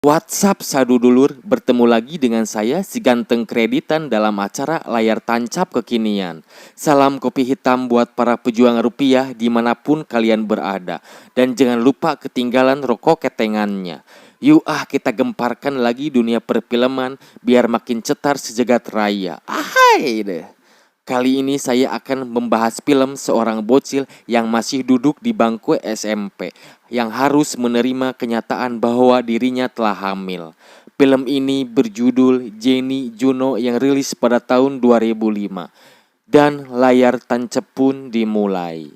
WhatsApp Sadudulur, bertemu lagi dengan saya si ganteng kreditan dalam acara layar tancap kekinian. Salam kopi hitam buat para pejuang rupiah dimanapun kalian berada. Dan jangan lupa ketinggalan rokok ketengannya. Yuk kita gemparkan lagi dunia perfilman biar makin cetar sejagat raya. Ahai deh. Kali ini saya akan membahas film seorang bocil yang masih duduk di bangku SMP yang harus menerima kenyataan bahwa dirinya telah hamil. Film ini berjudul Jenny Juno yang rilis pada tahun 2005 dan layar tancap pun dimulai.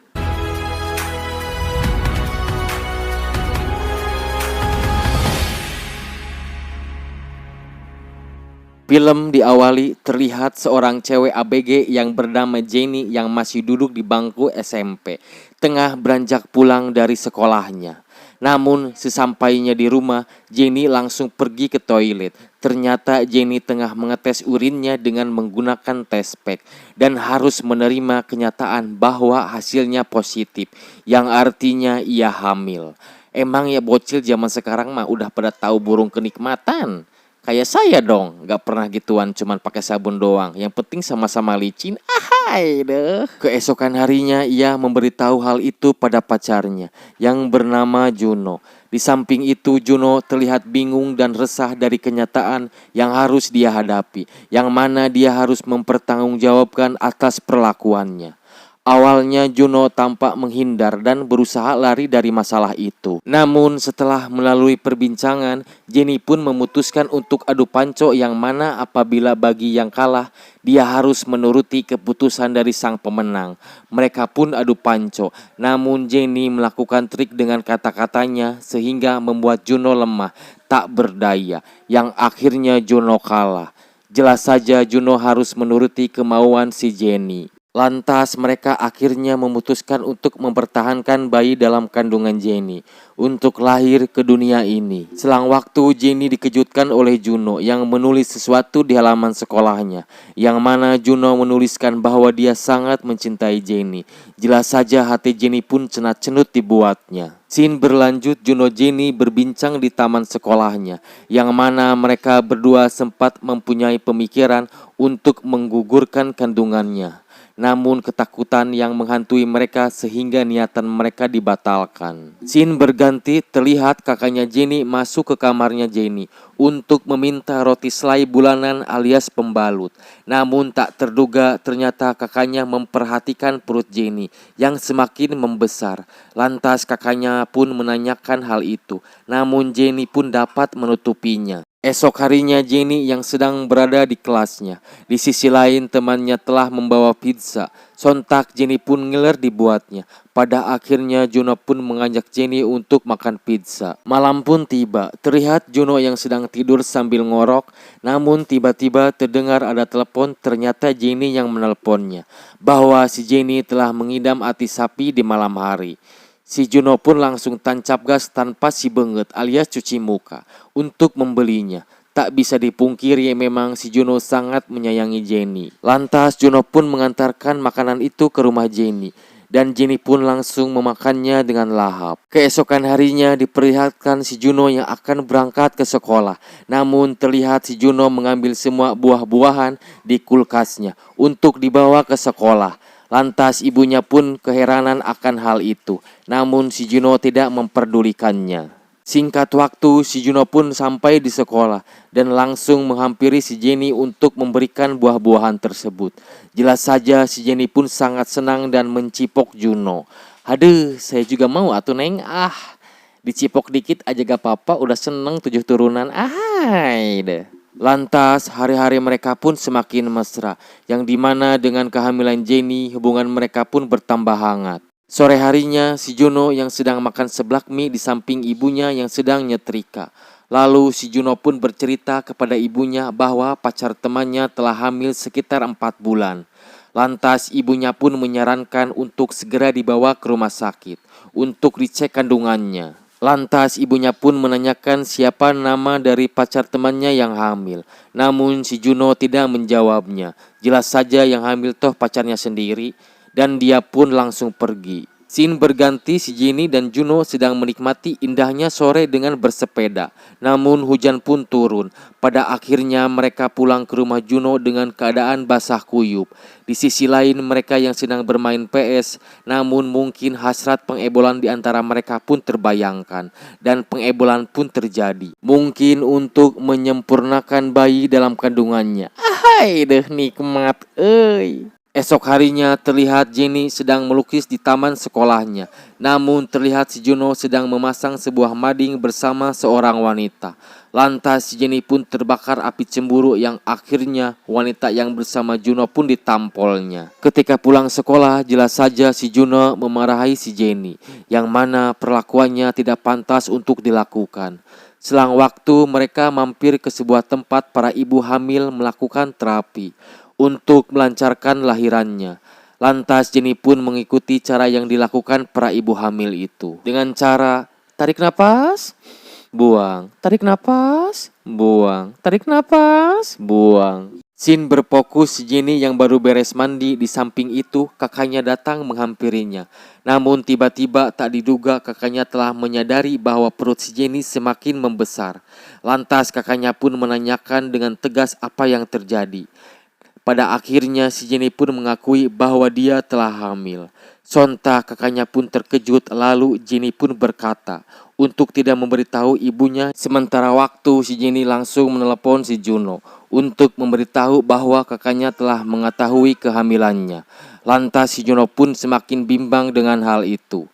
Film diawali terlihat seorang cewek ABG yang bernama Jenny yang masih duduk di bangku SMP, tengah beranjak pulang dari sekolahnya. Namun sesampainya di rumah, Jenny langsung pergi ke toilet. Ternyata Jenny tengah mengetes urinnya dengan menggunakan test pack dan harus menerima kenyataan bahwa hasilnya positif, yang artinya ia hamil. Emang ya bocil zaman sekarang mah udah pada tahu burung kenikmatan. Kayak saya dong, gak pernah gituan cuman pakai sabun doang. Yang penting sama-sama licin. Ahai deh. Keesokan harinya ia memberitahu hal itu pada pacarnya yang bernama Juno. Di samping itu Juno terlihat bingung dan resah dari kenyataan yang harus dia hadapi, yang mana dia harus mempertanggungjawabkan atas perlakuannya. Awalnya Juno tampak menghindar dan berusaha lari dari masalah itu. Namun setelah melalui perbincangan, Jenny pun memutuskan untuk adu panco yang mana apabila bagi yang kalah, dia harus menuruti keputusan dari sang pemenang. Mereka pun adu panco, namun Jenny melakukan trik dengan kata-katanya sehingga membuat Juno lemah, tak berdaya, yang akhirnya Juno kalah. Jelas saja Juno harus menuruti kemauan si Jenny. Lantas mereka akhirnya memutuskan untuk mempertahankan bayi dalam kandungan Jenny untuk lahir ke dunia ini. Selang waktu Jenny dikejutkan oleh Juno yang menulis sesuatu di halaman sekolahnya, yang mana Juno menuliskan bahwa dia sangat mencintai Jenny. Jelas saja hati Jenny pun cenat-cenut dibuatnya. Scene berlanjut, Juno Jenny berbincang di taman sekolahnya, yang mana mereka berdua sempat mempunyai pemikiran untuk menggugurkan kandungannya. Namun ketakutan yang menghantui mereka sehingga niatan mereka dibatalkan. Scene berganti, terlihat kakaknya Jenny masuk ke kamarnya Jenny untuk meminta roti selai bulanan alias pembalut. Namun tak terduga ternyata kakaknya memperhatikan perut Jenny yang semakin membesar. Lantas kakaknya pun menanyakan hal itu, namun Jenny pun dapat menutupinya. Esok harinya Jenny yang sedang berada di kelasnya. Di sisi lain temannya telah membawa pizza. Sontak Jenny pun ngiler dibuatnya. Pada akhirnya Juno pun mengajak Jenny untuk makan pizza. Malam pun tiba. Terlihat Juno yang sedang tidur sambil ngorok. Namun tiba-tiba terdengar ada telepon. Ternyata Jenny yang menelponnya. Bahwa si Jenny telah mengidam ati sapi di malam hari. Si Juno pun langsung tancap gas tanpa si benget alias cuci muka untuk membelinya. Tak bisa dipungkiri memang si Juno sangat menyayangi Jenny. Lantas Juno pun mengantarkan makanan itu ke rumah Jenny. Dan Jenny pun langsung memakannya dengan lahap. Keesokan harinya diperlihatkan si Juno yang akan berangkat ke sekolah. Namun terlihat si Juno mengambil semua buah-buahan di kulkasnya untuk dibawa ke sekolah. Lantas ibunya pun keheranan akan hal itu, namun si Juno tidak memperdulikannya. Singkat waktu, si Juno pun sampai di sekolah dan langsung menghampiri si Jenny untuk memberikan buah-buahan tersebut. Jelas saja si Jenny pun sangat senang dan mencipok Juno. Aduh, saya juga mau atuh neng, dicipok dikit aja gak apa-apa, udah seneng 7 turunan, ahai deh. Lantas hari-hari mereka pun semakin mesra, yang dimana dengan kehamilan Jenny hubungan mereka pun bertambah hangat. Sore harinya si Juno yang sedang makan seblak mie di samping ibunya yang sedang nyetrika. Lalu si Juno pun bercerita kepada ibunya bahwa pacar temannya telah hamil sekitar 4 bulan. Lantas ibunya pun menyarankan untuk segera dibawa ke rumah sakit untuk dicek kandungannya. Lantas ibunya pun menanyakan siapa nama dari pacar temannya yang hamil. Namun si Juno tidak menjawabnya. Jelas saja yang hamil toh pacarnya sendiri. Dan dia pun langsung pergi. Scene berganti, si Jenny dan Juno sedang menikmati indahnya sore dengan bersepeda. Namun hujan pun turun. Pada akhirnya mereka pulang ke rumah Juno dengan keadaan basah kuyup. Di sisi lain mereka yang sedang bermain PS, namun mungkin hasrat pengebolan di antara mereka pun terbayangkan. Dan pengebolan pun terjadi. Mungkin untuk menyempurnakan bayi dalam kandungannya. Ahai deh nikmat, euy. Esok harinya terlihat Jenny sedang melukis di taman sekolahnya. Namun terlihat si Juno sedang memasang sebuah mading bersama seorang wanita. Lantas si Jenny pun terbakar api cemburu yang akhirnya wanita yang bersama Juno pun ditampolnya. Ketika pulang sekolah, jelas saja si Juno memarahi si Jenny, yang mana perlakuannya tidak pantas untuk dilakukan. Selang waktu mereka mampir ke sebuah tempat para ibu hamil melakukan terapi untuk melancarkan lahirannya. Lantas Jenny pun mengikuti cara yang dilakukan para ibu hamil itu. Dengan cara tarik napas, buang, tarik napas, buang, tarik napas, buang. Scene berfokus Jenny yang baru beres mandi. Di samping itu kakaknya datang menghampirinya. Namun tiba-tiba tak diduga kakaknya telah menyadari bahwa perut si Jenny semakin membesar. Lantas kakaknya pun menanyakan dengan tegas apa yang terjadi. Pada akhirnya si Jenny pun mengakui bahwa dia telah hamil. Sontak kakaknya pun terkejut, lalu Jenny pun berkata untuk tidak memberitahu ibunya. Sementara waktu si Jenny langsung menelepon si Juno untuk memberitahu bahwa kakaknya telah mengetahui kehamilannya. Lantas si Juno pun semakin bimbang dengan hal itu.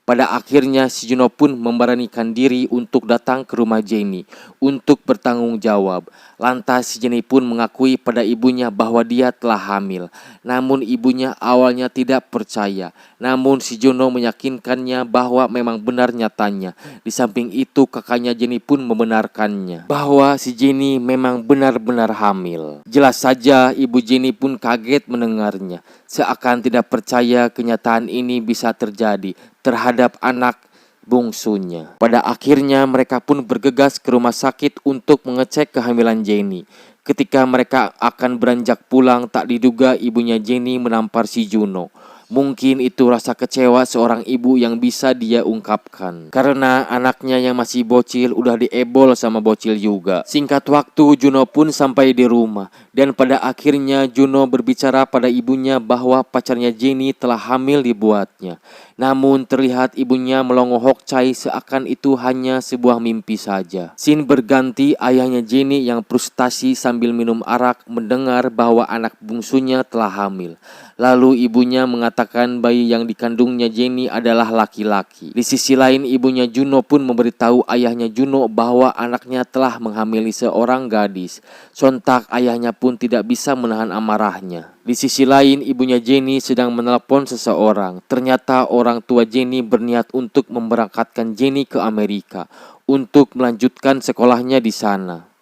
Pada akhirnya si Juno pun memberanikan diri untuk datang ke rumah Jenny untuk bertanggung jawab. Lantas si Jenny pun mengakui pada ibunya bahwa dia telah hamil. Namun ibunya awalnya tidak percaya. Namun si Juno meyakinkannya bahwa memang benar nyatanya. Di samping itu kakaknya Jenny pun membenarkannya bahwa si Jenny memang benar-benar hamil. Jelas saja ibu Jenny pun kaget mendengarnya. Seakan tidak percaya kenyataan ini bisa terjadi terhadap anak bungsunya. Pada akhirnya mereka pun bergegas ke rumah sakit untuk mengecek kehamilan Jenny. Ketika mereka akan beranjak pulang, tak diduga ibunya Jenny menampar si Juno. Mungkin itu rasa kecewa seorang ibu yang bisa dia ungkapkan. Karena anaknya yang masih bocil udah diebol sama bocil juga. Singkat waktu Juno pun sampai di rumah. Dan pada akhirnya Juno berbicara pada ibunya bahwa pacarnya Jenny telah hamil dibuatnya. Namun terlihat ibunya melongo hokcai seakan itu hanya sebuah mimpi saja. Scene berganti, ayahnya Jenny yang frustasi sambil minum arak mendengar bahwa anak bungsunya telah hamil. Lalu ibunya mengatakan bayi yang dikandungnya Jenny adalah laki-laki. Di sisi lain ibunya Juno pun memberitahu ayahnya Juno bahwa anaknya telah menghamili seorang gadis. Sontak ayahnya pun tidak bisa menahan amarahnya. Di sisi lain ibunya Jenny sedang menelepon seseorang. Ternyata orang tua Jenny berniat untuk memberangkatkan Jenny ke Amerika untuk melanjutkan sekolahnya di sana.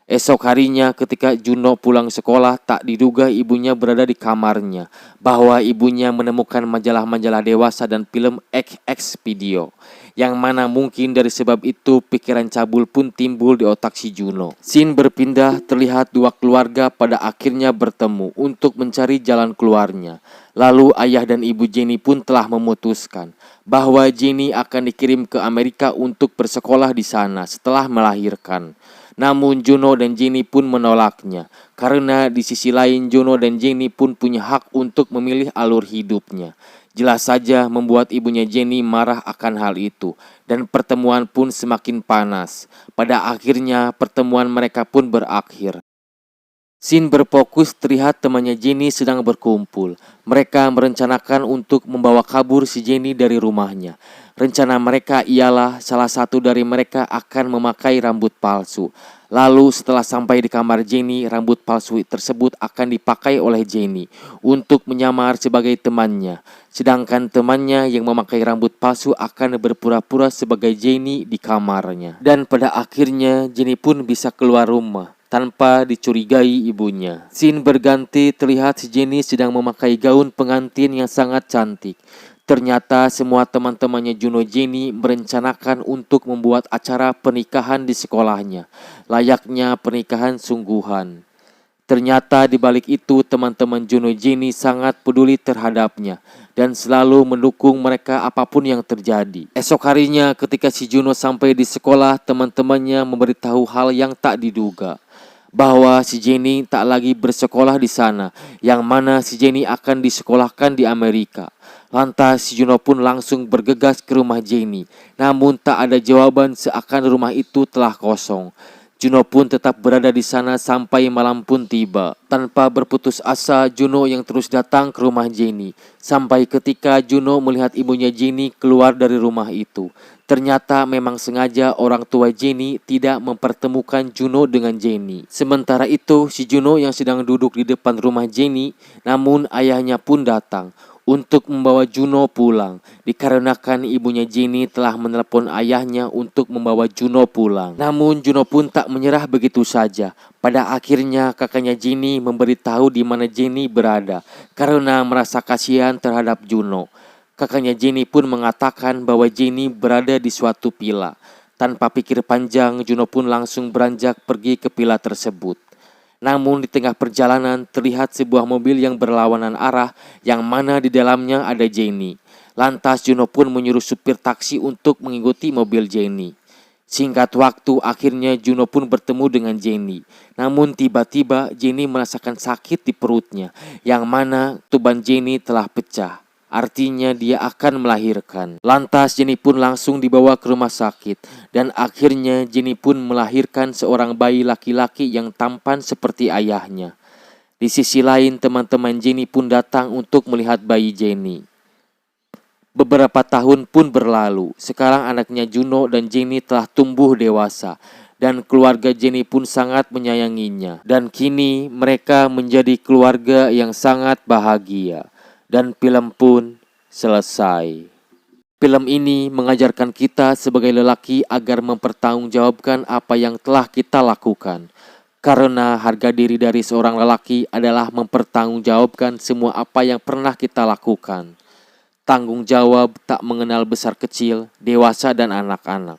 Esok harinya ketika Juno pulang sekolah, tak diduga ibunya berada di kamarnya. Bahwa ibunya menemukan majalah-majalah dewasa dan film XX video. Yang mana mungkin dari sebab itu pikiran cabul pun timbul di otak si Juno. Scene berpindah, terlihat dua keluarga pada akhirnya bertemu untuk mencari jalan keluarnya. Lalu ayah dan ibu Jenny pun telah memutuskan bahwa Jenny akan dikirim ke Amerika untuk bersekolah di sana setelah melahirkan. Namun Juno dan Jenny pun menolaknya, karena di sisi lain Juno dan Jenny pun punya hak untuk memilih alur hidupnya. Jelas saja membuat ibunya Jenny marah akan hal itu, dan pertemuan pun semakin panas. Pada akhirnya pertemuan mereka pun berakhir. Scene berfokus, terlihat temannya Jenny sedang berkumpul. Mereka merencanakan untuk membawa kabur si Jenny dari rumahnya. Rencana mereka ialah salah satu dari mereka akan memakai rambut palsu. Lalu setelah sampai di kamar Jenny, rambut palsu tersebut akan dipakai oleh Jenny untuk menyamar sebagai temannya. Sedangkan temannya yang memakai rambut palsu akan berpura-pura sebagai Jenny di kamarnya. Dan pada akhirnya Jenny pun bisa keluar rumah tanpa dicurigai ibunya. Scene berganti, terlihat si Jenny sedang memakai gaun pengantin yang sangat cantik. Ternyata semua teman-temannya Juno Jenny merencanakan untuk membuat acara pernikahan di sekolahnya, layaknya pernikahan sungguhan. Ternyata di balik itu teman-teman Juno Jenny sangat peduli terhadapnya dan selalu mendukung mereka apapun yang terjadi. Esok harinya ketika si Juno sampai di sekolah, teman-temannya memberitahu hal yang tak diduga, bahwa si Jenny tak lagi bersekolah di sana, yang mana si Jenny akan disekolahkan di Amerika. Lantas si Juno pun langsung bergegas ke rumah Jenny, namun tak ada jawaban seakan rumah itu telah kosong. Juno pun tetap berada di sana sampai malam pun tiba. Tanpa berputus asa, Juno yang terus datang ke rumah Jenny. Sampai ketika Juno melihat ibunya Jenny keluar dari rumah itu. Ternyata memang sengaja orang tua Jenny tidak mempertemukan Juno dengan Jenny. Sementara itu, si Juno yang sedang duduk di depan rumah Jenny, namun ayahnya pun datang untuk membawa Juno pulang, dikarenakan ibunya Jenny telah menelepon ayahnya untuk membawa Juno pulang. Namun Juno pun tak menyerah begitu saja. Pada akhirnya kakaknya Jenny memberitahu di mana Jenny berada, karena merasa kasihan terhadap Juno. Kakaknya Jenny pun mengatakan bahwa Jenny berada di suatu villa. Tanpa pikir panjang, Juno pun langsung beranjak pergi ke villa tersebut. Namun di tengah perjalanan terlihat sebuah mobil yang berlawanan arah, yang mana di dalamnya ada Jenny. Lantas Juno pun menyuruh supir taksi untuk mengikuti mobil Jenny. Singkat waktu akhirnya Juno pun bertemu dengan Jenny. Namun tiba-tiba Jenny merasakan sakit di perutnya, yang mana tuban Jenny telah pecah. Artinya dia akan melahirkan. Lantas Jenny pun langsung dibawa ke rumah sakit. Dan akhirnya Jenny pun melahirkan seorang bayi laki-laki yang tampan seperti ayahnya. Di sisi lain teman-teman Jenny pun datang untuk melihat bayi Jenny. Beberapa tahun pun berlalu. Sekarang anaknya Juno dan Jenny telah tumbuh dewasa. Dan keluarga Jenny pun sangat menyayanginya. Dan kini mereka menjadi keluarga yang sangat bahagia. Dan film pun selesai. Film ini mengajarkan kita sebagai lelaki agar mempertanggungjawabkan apa yang telah kita lakukan. Karena harga diri dari seorang lelaki adalah mempertanggungjawabkan semua apa yang pernah kita lakukan. Tanggung jawab tak mengenal besar kecil, dewasa dan anak-anak.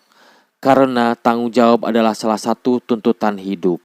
Karena tanggung jawab adalah salah satu tuntutan hidup.